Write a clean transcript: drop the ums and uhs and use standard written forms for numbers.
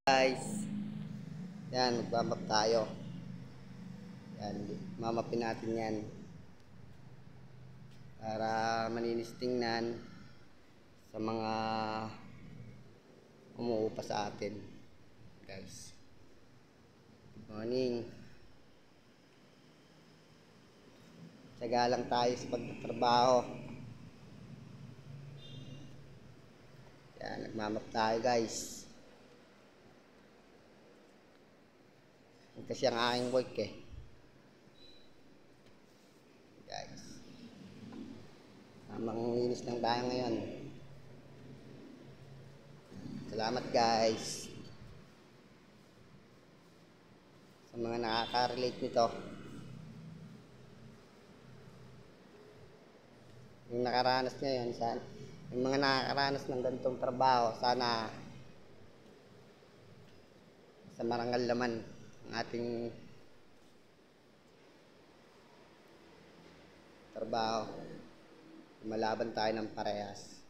Guys, yan, magmamap tayo. Yan, mamapin natin yan para maninis tingnan sa mga umuupa sa atin. Guys, good morning. Tiyaga lang tayo sa pagtatrabaho. Yan, nagmamap tayo guys. Kasi ang aking work guys, tamang linis lang tayo ngayon. Salamat guys sa mga nakaka-relate nito. Yung nakaranas nyo yun, yung mga nakakaranas ng ganitong trabaho, sana sa marangal naman ang ating trabaho, malaban tayo ng parehas.